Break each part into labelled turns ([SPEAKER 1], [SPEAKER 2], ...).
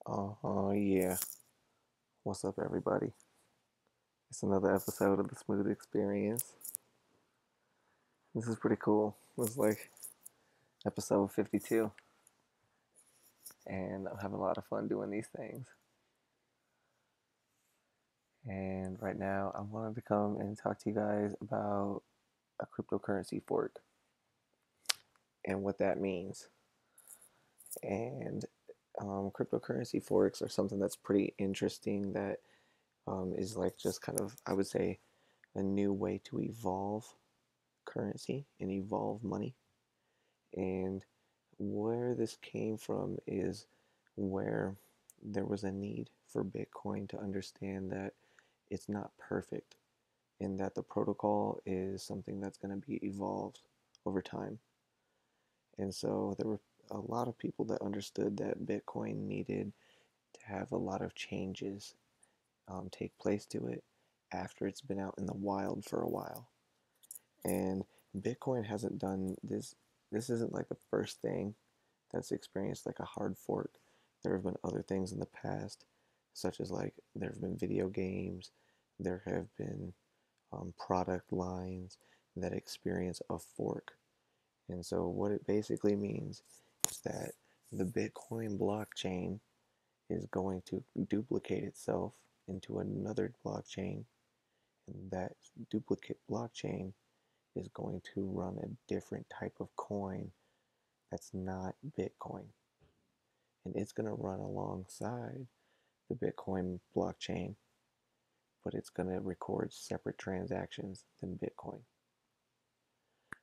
[SPEAKER 1] Yeah. What's up, everybody? It's another episode of the Smooth Experience. This is pretty cool. This is like episode 52, and I'm having a lot of fun doing these things. And right now, I wanted to come and talk to you guys about a cryptocurrency fork and what that means. And cryptocurrency forks are something that's pretty interesting that is like just kind of, I would say, a new way to evolve currency and evolve money. And where this came from is where there was a need for Bitcoin to understand that it's not perfect and that the protocol is something that's going to be evolved over time. And so there were a lot of people that understood that Bitcoin needed to have a lot of changes take place to it after it's been out in the wild for a while. And Bitcoin hasn't done this. This isn't like the first thing that's experienced like a hard fork. There have been other things in the past, such as like there have been video games, there have been product lines that experience a fork. And so, what it basically means is that the Bitcoin blockchain is going to duplicate itself into another blockchain, and that duplicate blockchain is going to run a different type of coin that's not Bitcoin. And it's going to run alongside the Bitcoin blockchain, but it's going to record separate transactions than Bitcoin.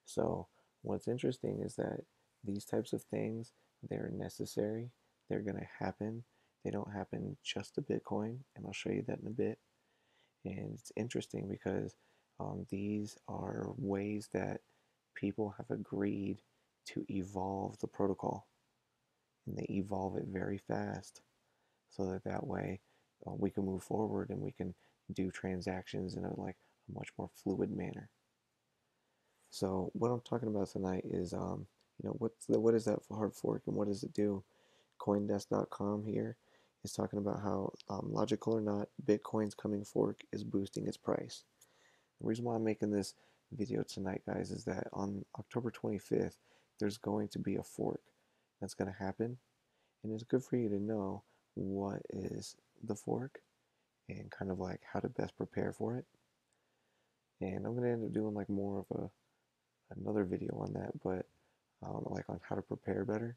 [SPEAKER 1] So what's interesting is that these types of things, they're necessary, they're going to happen. They don't happen just to Bitcoin, and I'll show you that in a bit. And it's interesting because these are ways that people have agreed to evolve the protocol, and they evolve it very fast so that way we can move forward and we can do transactions in a much more fluid manner. So what I'm talking about tonight is what is that hard fork and what does it do? Coindesk.com here is talking about how logical or not, Bitcoin's coming fork is boosting its price. The reason why I'm making this video tonight, guys, is that on October 25th, there's going to be a fork that's going to happen, and it's good for you to know what is the fork and kind of like how to best prepare for it. And I'm going to end up doing like more of another video on that, but like on how to prepare better.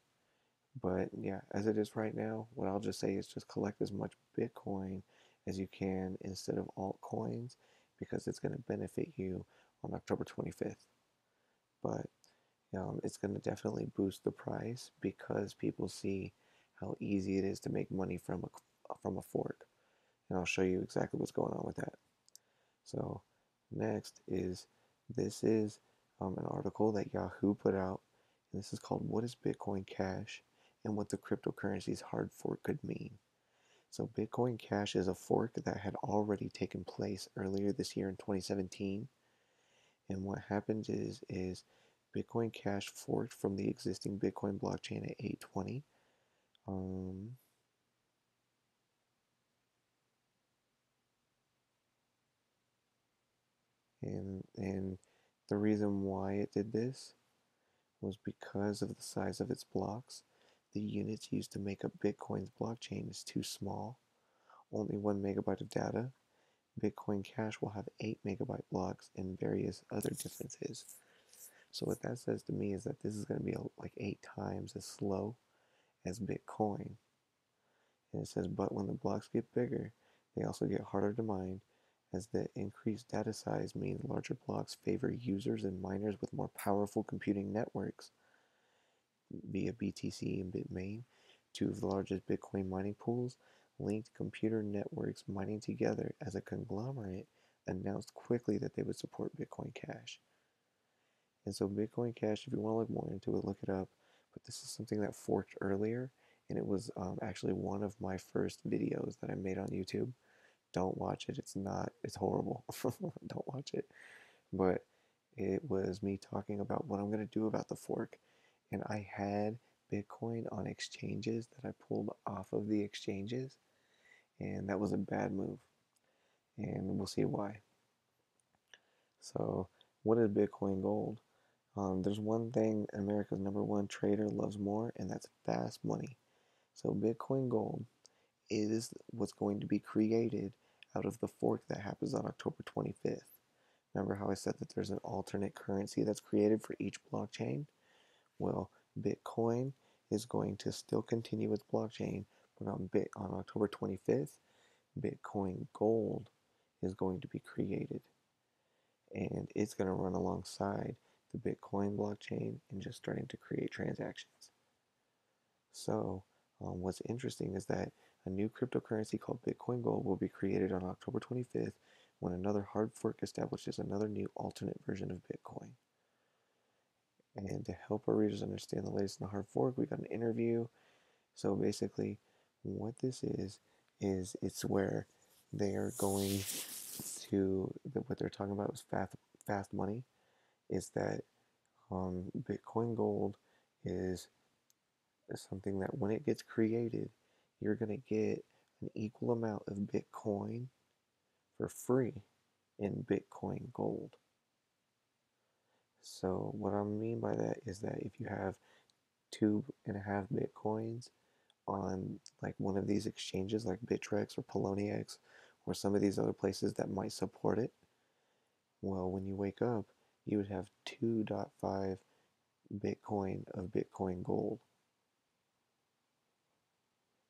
[SPEAKER 1] But yeah, as it is right now, what I'll just say is just collect as much Bitcoin as you can instead of altcoins because it's going to benefit you on October 25th. But it's going to definitely boost the price because people see how easy it is to make money from a fork. And I'll show you exactly what's going on with that. So next is this is an article that Yahoo put out, and this is called "What is Bitcoin Cash and What the Cryptocurrency's Hard Fork Could Mean." So Bitcoin Cash is a fork that had already taken place earlier this year in 2017, and what happened is Bitcoin Cash forked from the existing Bitcoin blockchain at 820. Um, and the reason why it did this was because of the size of its blocks. The units used to make up Bitcoin's blockchain is too small, only 1 megabyte of data. Bitcoin Cash will have 8 megabyte blocks and various other differences. So what that says to me is that this is going to be like 8 times as slow as Bitcoin. And it says, but when the blocks get bigger, they also get harder to mine, as the increased data size means larger blocks favor users and miners with more powerful computing networks. Via BTC and Bitmain, two of the largest Bitcoin mining pools, linked computer networks mining together as a conglomerate, announced quickly that they would support Bitcoin Cash. And so Bitcoin Cash, if you want to look more into it, look it up. But this is something that forked earlier, and it was actually one of my first videos that I made on YouTube. Don't watch it. It's horrible. Don't watch it. But it was me talking about what I'm going to do about the fork. And I had Bitcoin on exchanges that I pulled off of the exchanges, and that was a bad move. And we'll see why. So, what is Bitcoin Gold? There's one thing America's #1 trader loves more, and that's fast money. So, Bitcoin Gold is what's going to be created out of the fork that happens on October 25th. Remember how I said that there's an alternate currency that's created for each blockchain? Well, Bitcoin is going to still continue its blockchain, but on October 25th, Bitcoin Gold is going to be created, and it's going to run alongside the Bitcoin blockchain and just starting to create transactions. So, what's interesting is that a new cryptocurrency called Bitcoin Gold will be created on October 25th when another hard fork establishes another new alternate version of Bitcoin. And to help our readers understand the latest in the hard fork, we got an interview. So basically, what this is it's where they are going to, what they're talking about is fast money, is that Bitcoin Gold is something that when it gets created, you're going to get an equal amount of Bitcoin for free in Bitcoin Gold. So what I mean by that is that if you have 2.5 Bitcoins on like one of these exchanges like Bittrex or Poloniex or some of these other places that might support it, well, when you wake up, you would have 2.5 Bitcoin of Bitcoin Gold.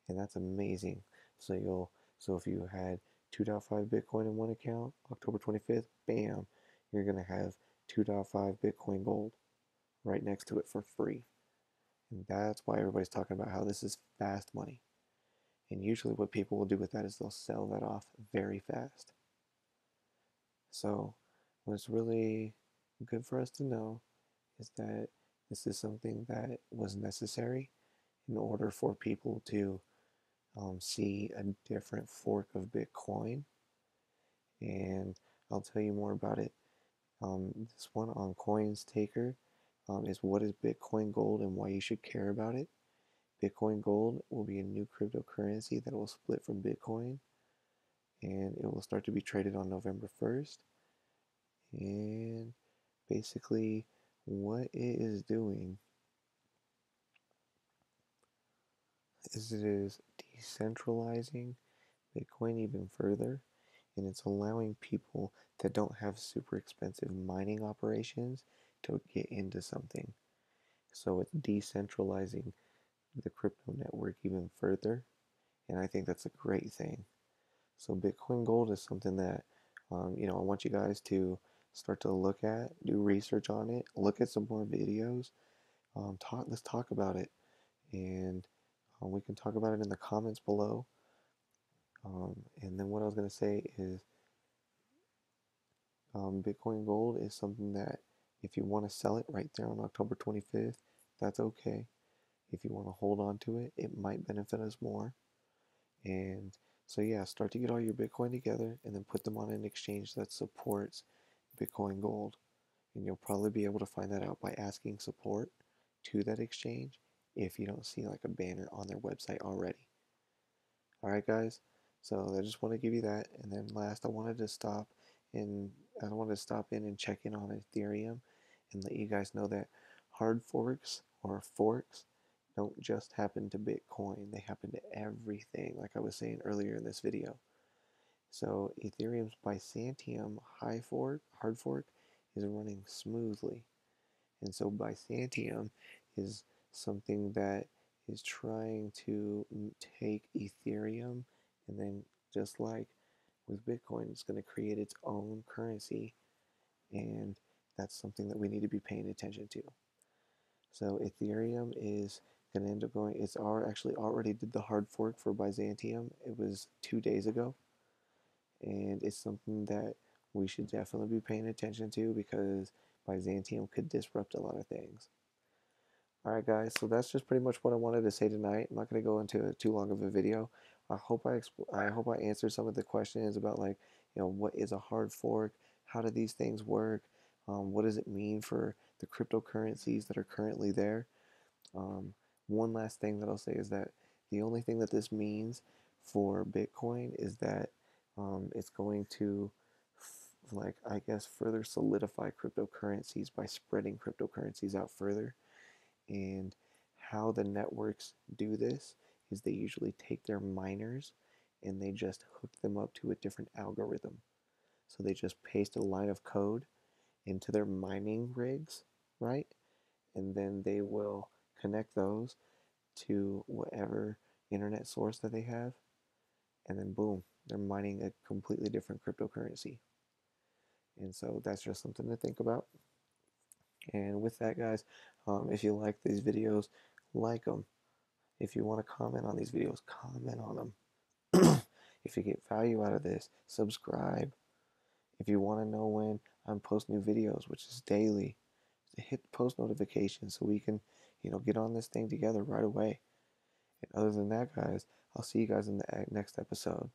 [SPEAKER 1] And that's amazing. So if you had 2.5 Bitcoin in one account, October 25th, bam, you're going to have 2.5 Bitcoin Gold right next to it for free. And that's why everybody's talking about how this is fast money. And usually what people will do with that is they'll sell that off very fast. So what's really good for us to know is that this is something that was necessary in order for people to see a different fork of Bitcoin. And I'll tell you more about it. This one on CoinsTaker is what is Bitcoin Gold and why you should care about it. Bitcoin Gold will be a new cryptocurrency that will split from Bitcoin, and it will start to be traded on November 1st. And basically, what it is doing is it is decentralizing Bitcoin even further, and it's allowing people that don't have super expensive mining operations to get into something. So it's decentralizing the crypto network even further, and I think that's a great thing. So Bitcoin Gold is something that I want you guys to start to look at, do research on it, look at some more videos, let's talk about it, and we can talk about it in the comments below. And then what I was going to say is Bitcoin Gold is something that if you want to sell it right there on October 25th, that's okay. If you want to hold on to it, it might benefit us more. And so yeah, start to get all your Bitcoin together and then put them on an exchange that supports Bitcoin Gold. And you'll probably be able to find that out by asking support to that exchange if you don't see like a banner on their website already. All right, guys. So I just want to give you that. And then last, I wanted to stop in and check in on Ethereum and let you guys know that hard forks or forks don't just happen to Bitcoin. They happen to everything, like I was saying earlier in this video. So Ethereum's Byzantium hard fork, is running smoothly. And so Byzantium is something that is trying to take Ethereum and then just like with Bitcoin, it's going to create its own currency. And that's something that we need to be paying attention to. So Ethereum is going to end up going, actually already did the hard fork for Byzantium. It was 2 days ago. And it's something that we should definitely be paying attention to because Byzantium could disrupt a lot of things. Alright guys, so that's just pretty much what I wanted to say tonight. I'm not going to go into too long of a video. I hope I answered some of the questions about like, what is a hard fork? How do these things work? What does it mean for the cryptocurrencies that are currently there? One last thing that I'll say is that the only thing that this means for Bitcoin is that it's going to, like, I guess, further solidify cryptocurrencies by spreading cryptocurrencies out further. And how the networks do this is they usually take their miners and they just hook them up to a different algorithm. So they just paste a line of code into their mining rigs, right? And then they will connect those to whatever internet source that they have, and then boom, they're mining a completely different cryptocurrency. And so that's just something to think about. And with that, guys, if you like these videos, like them. If you want to comment on these videos, comment on them. If you get value out of this, subscribe. If you want to know when I'm post new videos, which is daily, hit the post notifications so we can, get on this thing together right away. And other than that, guys, I'll see you guys in the next episode.